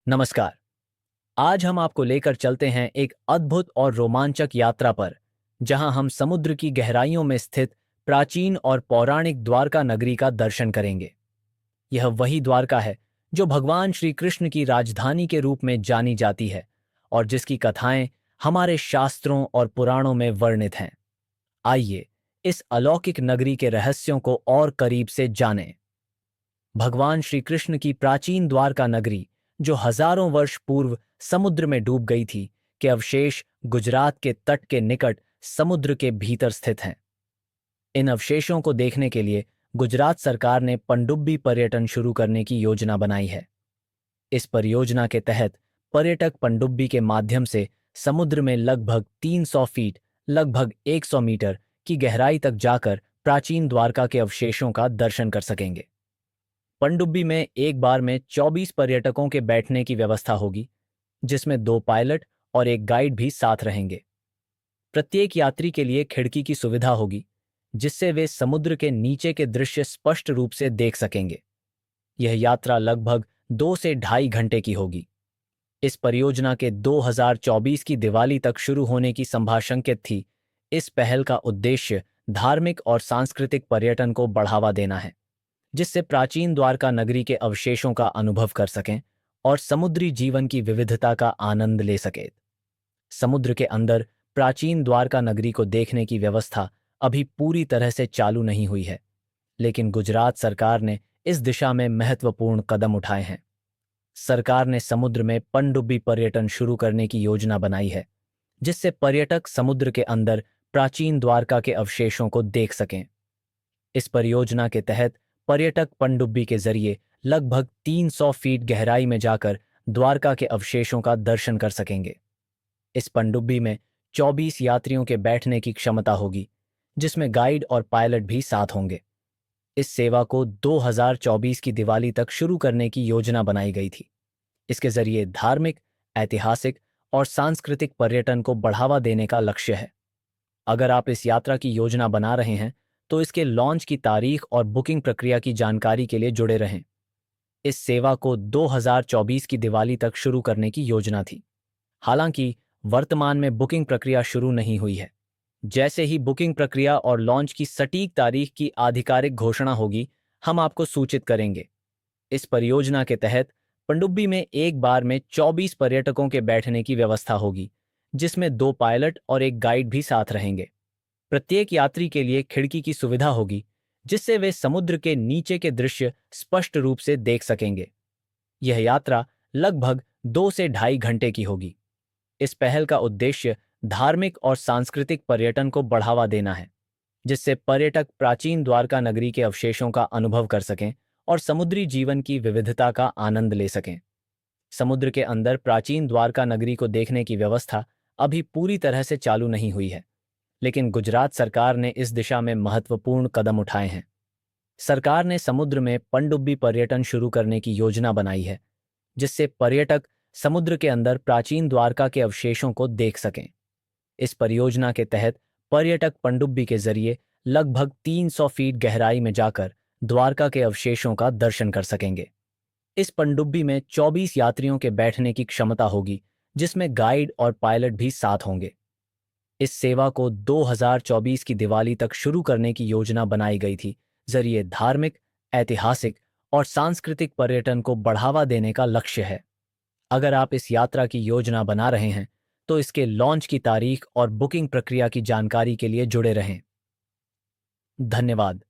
नमस्कार। आज हम आपको लेकर चलते हैं एक अद्भुत और रोमांचक यात्रा पर, जहां हम समुद्र की गहराइयों में स्थित प्राचीन और पौराणिक द्वारका नगरी का दर्शन करेंगे। यह वही द्वारका है जो भगवान श्री कृष्ण की राजधानी के रूप में जानी जाती है और जिसकी कथाएं हमारे शास्त्रों और पुराणों में वर्णित हैं। आइए इस अलौकिक नगरी के रहस्यों को और करीब से जानें। भगवान श्री कृष्ण की प्राचीन द्वारका नगरी, जो हजारों वर्ष पूर्व समुद्र में डूब गई थी, के अवशेष गुजरात के तट के निकट समुद्र के भीतर स्थित हैं। इन अवशेषों को देखने के लिए गुजरात सरकार ने पनडुब्बी पर्यटन शुरू करने की योजना बनाई है। इस परियोजना के तहत पर्यटक पनडुब्बी के माध्यम से समुद्र में लगभग 300 फीट, लगभग 100 मीटर की गहराई तक जाकर प्राचीन द्वारका के अवशेषों का दर्शन कर सकेंगे। पनडुब्बी में एक बार में 24 पर्यटकों के बैठने की व्यवस्था होगी, जिसमें 2 पायलट और एक गाइड भी साथ रहेंगे। प्रत्येक यात्री के लिए खिड़की की सुविधा होगी, जिससे वे समुद्र के नीचे के दृश्य स्पष्ट रूप से देख सकेंगे। यह यात्रा लगभग 2 से ढाई घंटे की होगी। इस परियोजना के 2024 की दिवाली तक शुरू होने की संभाशंकित थी। इस पहल का उद्देश्य धार्मिक और सांस्कृतिक पर्यटन को बढ़ावा देना है, जिससे प्राचीन द्वारका नगरी के अवशेषों का अनुभव कर सकें और समुद्री जीवन की विविधता का आनंद ले सकें। समुद्र के अंदर प्राचीन द्वारका नगरी को देखने की व्यवस्था अभी पूरी तरह से चालू नहीं हुई है, लेकिन गुजरात सरकार ने इस दिशा में महत्वपूर्ण कदम उठाए हैं। सरकार ने समुद्र में पनडुब्बी पर्यटन शुरू करने की योजना बनाई है, जिससे पर्यटक समुद्र के अंदर प्राचीन द्वारका के अवशेषों को देख सकें। इस परियोजना के तहत पर्यटक पनडुब्बी के जरिए लगभग 300 फीट गहराई में जाकर द्वारका के अवशेषों का दर्शन कर सकेंगे। इस पनडुब्बी में 24 यात्रियों के बैठने की क्षमता होगी, जिसमें गाइड और पायलट भी साथ होंगे। इस सेवा को 2024 की दिवाली तक शुरू करने की योजना बनाई गई थी। इसके जरिए धार्मिक, ऐतिहासिक और सांस्कृतिक पर्यटन को बढ़ावा देने का लक्ष्य है। अगर आप इस यात्रा की योजना बना रहे हैं, तो इसके लॉन्च की तारीख और बुकिंग प्रक्रिया की जानकारी के लिए जुड़े रहें। इस सेवा को 2024 की दिवाली तक शुरू करने की योजना थी। हालांकि वर्तमान में बुकिंग प्रक्रिया शुरू नहीं हुई है। जैसे ही बुकिंग प्रक्रिया और लॉन्च की सटीक तारीख की आधिकारिक घोषणा होगी, हम आपको सूचित करेंगे। इस परियोजना के तहत पनडुब्बी में एक बार में 24 पर्यटकों के बैठने की व्यवस्था होगी, जिसमें 2 पायलट और एक गाइड भी साथ रहेंगे। प्रत्येक यात्री के लिए खिड़की की सुविधा होगी, जिससे वे समुद्र के नीचे के दृश्य स्पष्ट रूप से देख सकेंगे। यह यात्रा लगभग 2 से ढाई घंटे की होगी। इस पहल का उद्देश्य धार्मिक और सांस्कृतिक पर्यटन को बढ़ावा देना है, जिससे पर्यटक प्राचीन द्वारका नगरी के अवशेषों का अनुभव कर सकें और समुद्री जीवन की विविधता का आनंद ले सकें। समुद्र के अंदर प्राचीन द्वारका नगरी को देखने की व्यवस्था अभी पूरी तरह से चालू नहीं हुई है, लेकिन गुजरात सरकार ने इस दिशा में महत्वपूर्ण कदम उठाए हैं। सरकार ने समुद्र में पनडुब्बी पर्यटन शुरू करने की योजना बनाई है, जिससे पर्यटक समुद्र के अंदर प्राचीन द्वारका के अवशेषों को देख सकें। इस परियोजना के तहत पर्यटक पनडुब्बी के जरिए लगभग 300 फीट गहराई में जाकर द्वारका के अवशेषों का दर्शन कर सकेंगे। इस पनडुब्बी में 24 यात्रियों के बैठने की क्षमता होगी, जिसमें गाइड और पायलट भी साथ होंगे। इस सेवा को 2024 की दिवाली तक शुरू करने की योजना बनाई गई थी, जरिए धार्मिक, ऐतिहासिक और सांस्कृतिक पर्यटन को बढ़ावा देने का लक्ष्य है। अगर आप इस यात्रा की योजना बना रहे हैं, तो इसके लॉन्च की तारीख और बुकिंग प्रक्रिया की जानकारी के लिए जुड़े रहें। धन्यवाद।